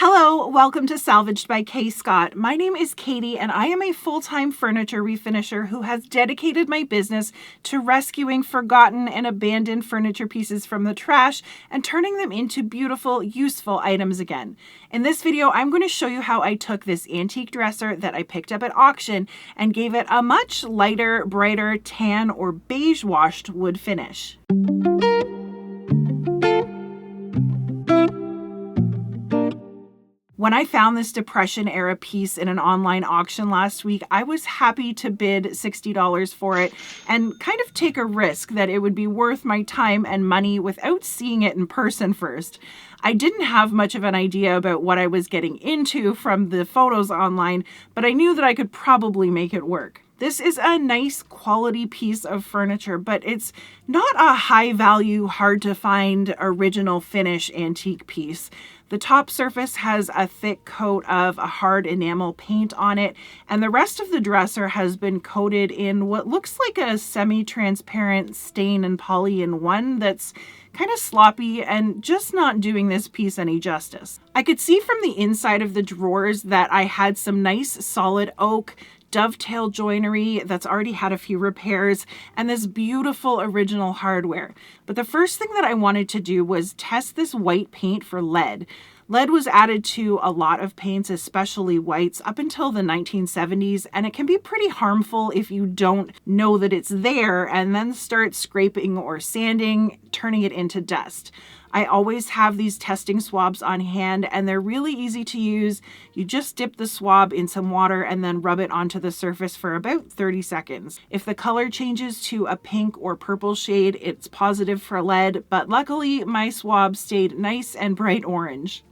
Hello, welcome to Salvaged by K. Scott. My name is Katie and I am a full-time furniture refinisher who has dedicated my business to rescuing forgotten and abandoned furniture pieces from the trash and turning them into beautiful, useful items again. In this video, I'm going to show you how I took this antique dresser that I picked up at auction and gave it a much lighter, brighter tan or beige washed wood finish. When I found this Depression-era piece in an online auction last week, I was happy to bid $60 for it and kind of take a risk that it would be worth my time and money without seeing it in person first. I didn't have much of an idea about what I was getting into from the photos online, but I knew that I could probably make it work. This is a nice quality piece of furniture, but it's not a high value, hard to find original finish antique piece. The top surface has a thick coat of a hard enamel paint on it, and the rest of the dresser has been coated in what looks like a semi-transparent stain and poly in one that's kind of sloppy and just not doing this piece any justice. I could see from the inside of the drawers that I had some nice solid oak dovetail joinery that's already had a few repairs and this beautiful original hardware. But the first thing that I wanted to do was test this white paint for lead. Lead was added to a lot of paints, especially whites, up until the 1970s, and it can be pretty harmful if you don't know that it's there and then start scraping or sanding, turning it into dust. I always have these testing swabs on hand and they're really easy to use. You just dip the swab in some water and then rub it onto the surface for about 30 seconds. If the color changes to a pink or purple shade, it's positive for lead, but luckily my swab stayed nice and bright orange.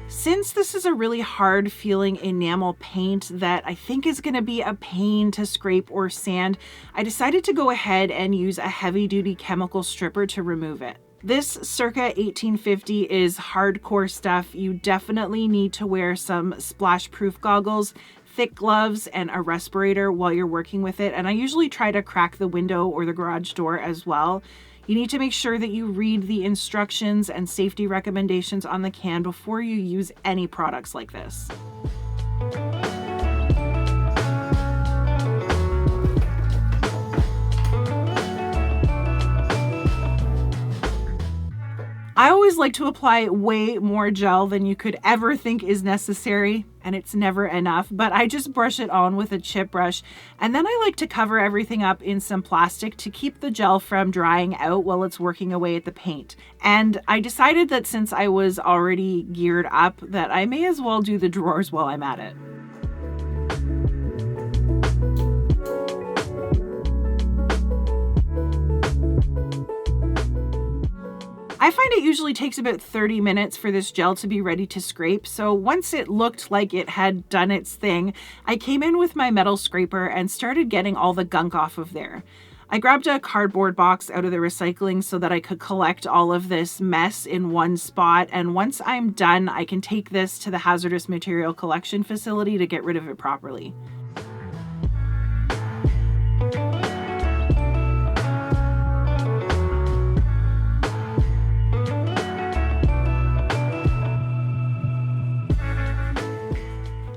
Since this is a really hard feeling enamel paint that I think is going to be a pain to scrape or sand, I decided to go ahead and use a heavy duty chemical stripper to remove it. This circa 1850 is hardcore stuff. You definitely need to wear some splash proof goggles, thick gloves, and a respirator while you're working with it. And I usually try to crack the window or the garage door as well. You need to make sure that you read the instructions and safety recommendations on the can before you use any products like this. I always like to apply way more gel than you could ever think is necessary, and it's never enough, but I just brush it on with a chip brush, and then I like to cover everything up in some plastic to keep the gel from drying out while it's working away at the paint. And I decided that since I was already geared up, that I may as well do the drawers while I'm at it. I find it usually takes about 30 minutes for this gel to be ready to scrape, so once it looked like it had done its thing, I came in with my metal scraper and started getting all the gunk off of there. I grabbed a cardboard box out of the recycling so that I could collect all of this mess in one spot, and once I'm done, I can take this to the hazardous material collection facility to get rid of it properly.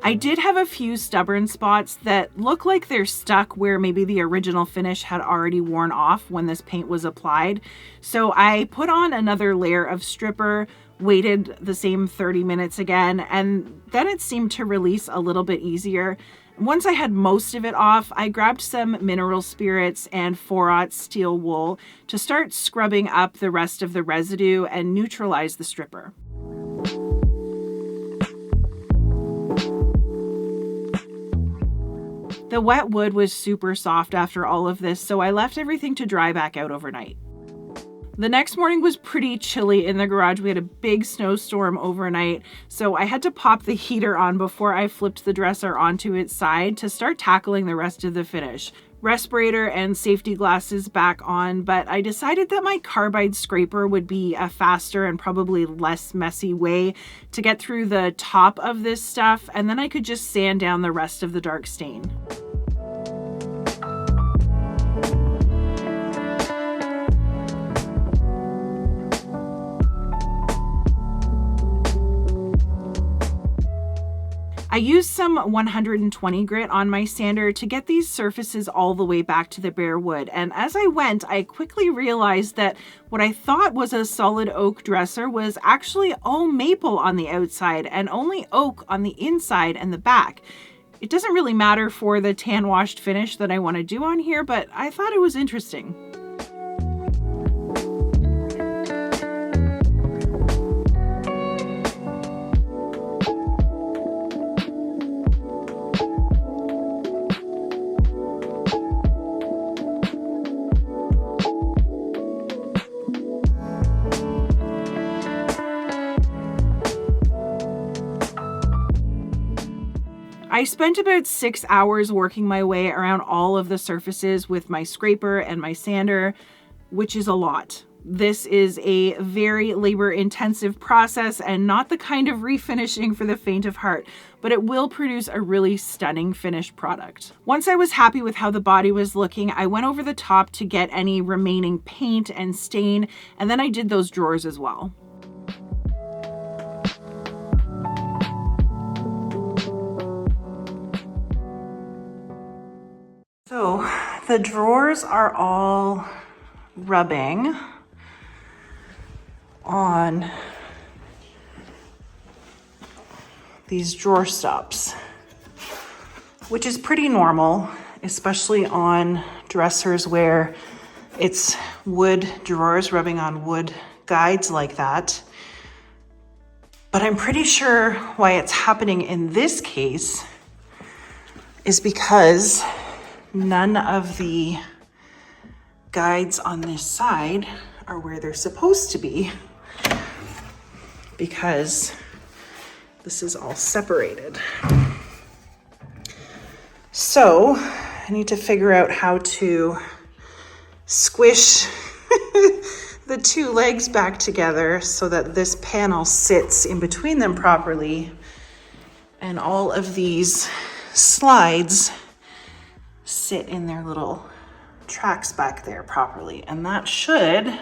I did have a few stubborn spots that look like they're stuck where maybe the original finish had already worn off when this paint was applied. So I put on another layer of stripper, waited the same 30 minutes again, and then it seemed to release a little bit easier. Once I had most of it off, I grabbed some mineral spirits and 4/0 steel wool to start scrubbing up the rest of the residue and neutralize the stripper. The wet wood was super soft after all of this, so I left everything to dry back out overnight. The next morning was pretty chilly in the garage. We had a big snowstorm overnight, so I had to pop the heater on before I flipped the dresser onto its side to start tackling the rest of the finish. Respirator and safety glasses back on, but I decided that my carbide scraper would be a faster and probably less messy way to get through the top of this stuff, and then I could just sand down the rest of the dark stain. I used some 120 grit on my sander to get these surfaces all the way back to the bare wood. And as I went, I quickly realized that what I thought was a solid oak dresser was actually all maple on the outside and only oak on the inside and the back. It doesn't really matter for the tan washed finish that I want to do on here, but I thought it was interesting. I spent about 6 hours working my way around all of the surfaces with my scraper and my sander, which is a lot. This is a very labor-intensive process and not the kind of refinishing for the faint of heart, but it will produce a really stunning finished product. Once I was happy with how the body was looking, I went over the top to get any remaining paint and stain, and then I did those drawers as well. So the drawers are all rubbing on these drawer stops, which is pretty normal, especially on dressers where it's wood drawers rubbing on wood guides like that. But I'm pretty sure why it's happening in this case is because none of the guides on this side are where they're supposed to be, because this is all separated. So I need to figure out how to squish the two legs back together so that this panel sits in between them properly, and all of these slides sit in their little tracks back there properly. And that should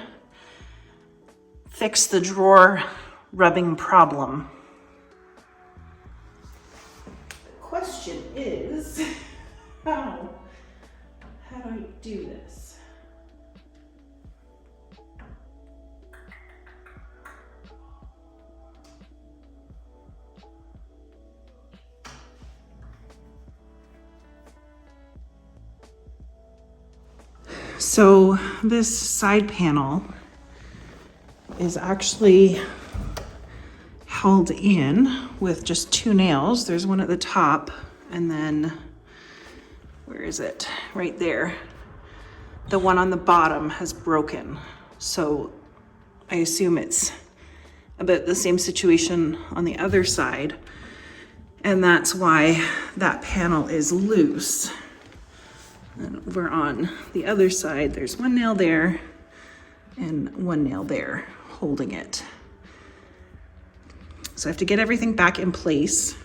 fix the drawer rubbing problem. The question is, how do I do this? So this side panel is actually held in with just two nails. There's one at the top, and then, where is it? Right there. The one on the bottom has broken. So I assume it's about the same situation on the other side. And that's why that panel is loose. And over on the other side, there's one nail there and one nail there holding it. So I have to get everything back in place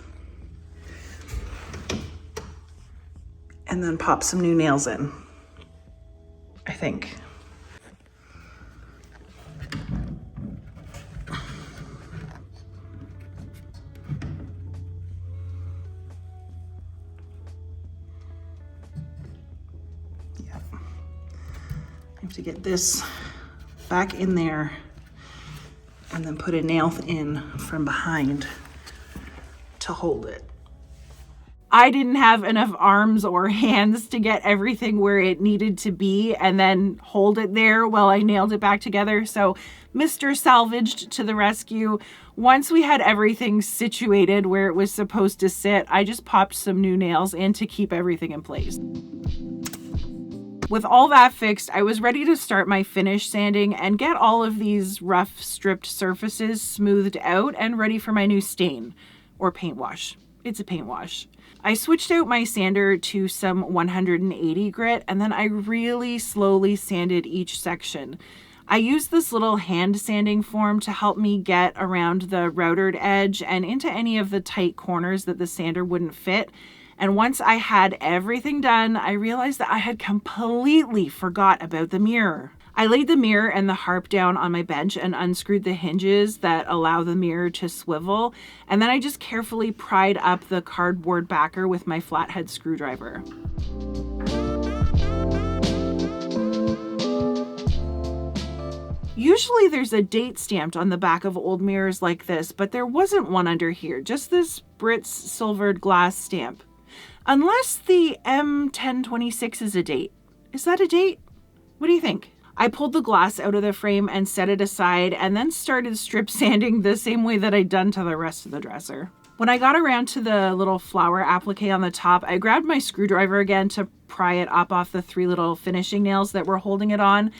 and then pop some new nails in, I think. To get this back in there and then put a nail in from behind to hold it. I didn't have enough arms or hands to get everything where it needed to be and then hold it there while I nailed it back together. So Mr. Salvaged to the rescue. Once we had everything situated where it was supposed to sit, I just popped some new nails in to keep everything in place. With all that fixed, I was ready to start my finish sanding and get all of these rough stripped surfaces smoothed out and ready for my new stain, or paint wash. It's a paint wash. I switched out my sander to some 180 grit, and then I really slowly sanded each section. I used this little hand sanding form to help me get around the routered edge and into any of the tight corners that the sander wouldn't fit. And once I had everything done, I realized that I had completely forgot about the mirror. I laid the mirror and the harp down on my bench and unscrewed the hinges that allow the mirror to swivel. And then I just carefully pried up the cardboard backer with my flathead screwdriver. Usually there's a date stamped on the back of old mirrors like this, but there wasn't one under here, just this Brits silvered glass stamp. Unless the M1026 is a date. Is that a date? What do you think? I pulled the glass out of the frame and set it aside and then started strip sanding the same way that I'd done to the rest of the dresser. When I got around to the little flower applique on the top, I grabbed my screwdriver again to pry it up off the 3 little finishing nails that were holding it on,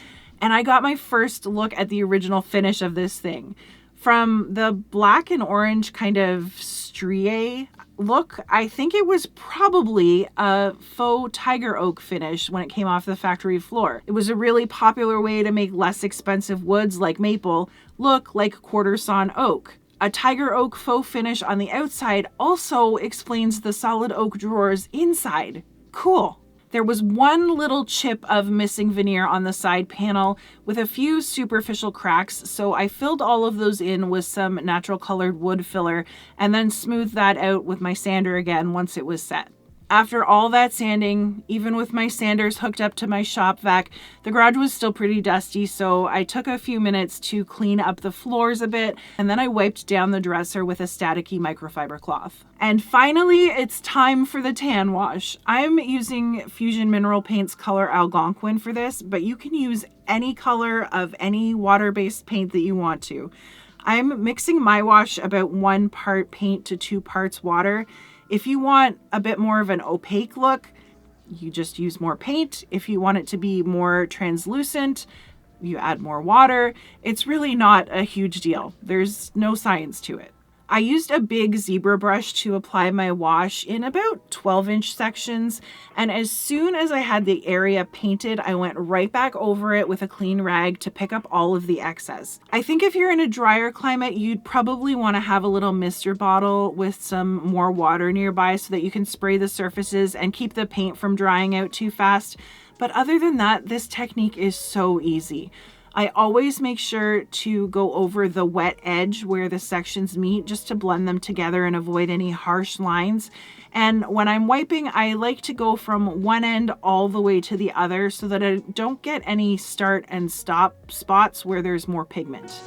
and I got my first look at the original finish of this thing. From the black and orange kind of strié look, I think it was probably a faux tiger oak finish when it came off the factory floor. It was a really popular way to make less expensive woods like maple look like quarter sawn oak. A tiger oak faux finish on the outside also explains the solid oak drawers inside. Cool. There was one little chip of missing veneer on the side panel with a few superficial cracks, so I filled all of those in with some natural colored wood filler and then smoothed that out with my sander again once it was set. After all that sanding, even with my sanders hooked up to my shop vac, the garage was still pretty dusty, so I took a few minutes to clean up the floors a bit, and then I wiped down the dresser with a staticky microfiber cloth. And finally, it's time for the tan wash. I'm using Fusion Mineral Paint's color Algonquin for this, but you can use any color of any water-based paint that you want to. I'm mixing my wash about 1 part paint to 2 parts water. If you want a bit more of an opaque look, you just use more paint. If you want it to be more translucent, you add more water. It's really not a huge deal. There's no science to it. I used a big zebra brush to apply my wash in about 12-inch sections, and as soon as I had the area painted, I went right back over it with a clean rag to pick up all of the excess. I think if you're in a drier climate, you'd probably want to have a little mister bottle with some more water nearby so that you can spray the surfaces and keep the paint from drying out too fast. But other than that, this technique is so easy. I always make sure to go over the wet edge where the sections meet just to blend them together and avoid any harsh lines. And when I'm wiping, I like to go from one end all the way to the other so that I don't get any start and stop spots where there's more pigment.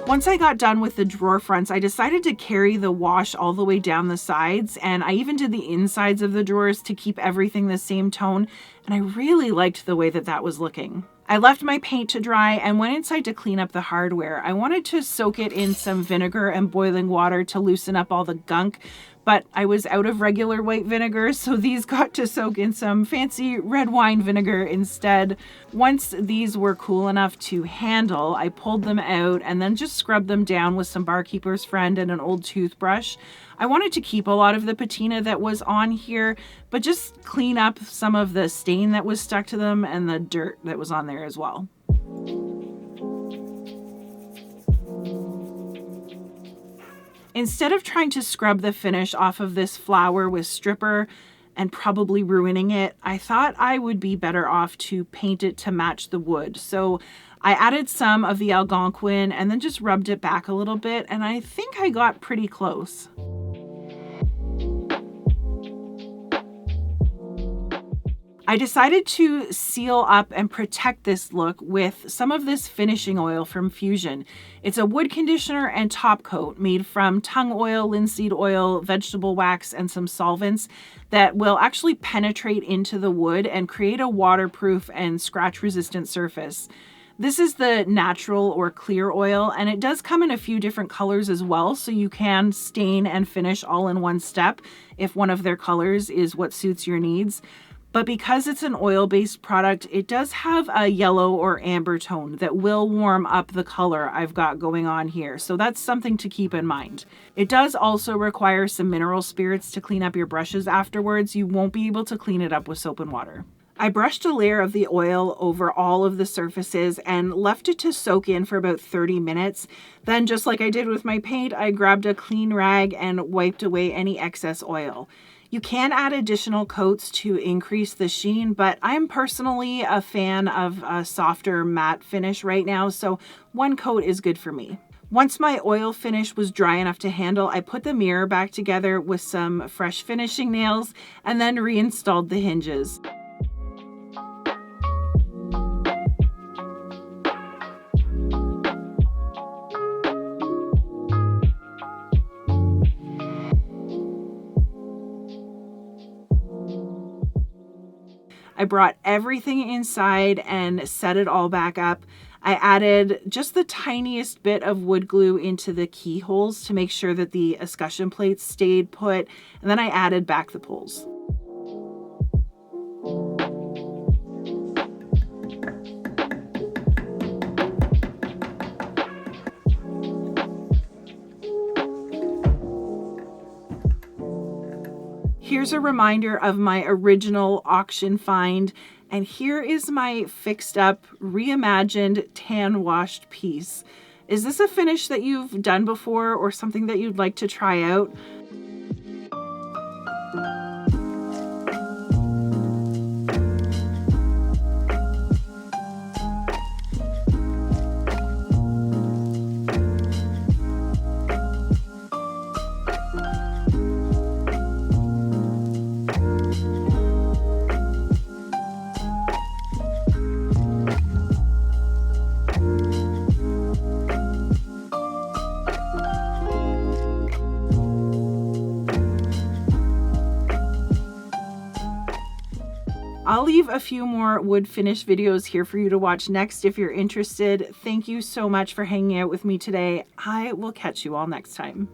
Once I got done with the drawer fronts, I decided to carry the wash all the way down the sides, and I even did the insides of the drawers to keep everything the same tone, and I really liked the way that that was looking. I left my paint to dry and went inside to clean up the hardware. I wanted to soak it in some vinegar and boiling water to loosen up all the gunk, but I was out of regular white vinegar, so these got to soak in some fancy red wine vinegar instead. Once these were cool enough to handle, I pulled them out and then just scrubbed them down with some Barkeeper's Friend and an old toothbrush. I wanted to keep a lot of the patina that was on here, but just clean up some of the stain that was stuck to them and the dirt that was on there as well. Instead of trying to scrub the finish off of this flower with stripper and probably ruining it, I thought I would be better off to paint it to match the wood. So I added some of the Algonquin and then just rubbed it back a little bit, and I think I got pretty close. I decided to seal up and protect this look with some of this finishing oil from Fusion. It's a wood conditioner and top coat made from tung oil, linseed oil, vegetable wax, and some solvents that will actually penetrate into the wood and create a waterproof and scratch-resistant surface. This is the natural or clear oil, and it does come in a few different colors as well, so you can stain and finish all in one step if one of their colors is what suits your needs. But because it's an oil-based product, it does have a yellow or amber tone that will warm up the color I've got going on here. So that's something to keep in mind. It does also require some mineral spirits to clean up your brushes afterwards. You won't be able to clean it up with soap and water. I brushed a layer of the oil over all of the surfaces and left it to soak in for about 30 minutes. Then, just like I did with my paint, I grabbed a clean rag and wiped away any excess oil. You can add additional coats to increase the sheen, but I'm personally a fan of a softer matte finish right now, so one coat is good for me. Once my oil finish was dry enough to handle, I put the mirror back together with some fresh finishing nails and then reinstalled the hinges. I brought everything inside and set it all back up. I added just the tiniest bit of wood glue into the keyholes to make sure that the escutcheon plates stayed put, and then I added back the pulls. Here's a reminder of my original auction find, and here is my fixed up, reimagined, tan washed piece. Is this a finish that you've done before or something that you'd like to try out? I'll leave a few more wood finish videos here for you to watch next if you're interested. Thank you so much for hanging out with me today. I will catch you all next time.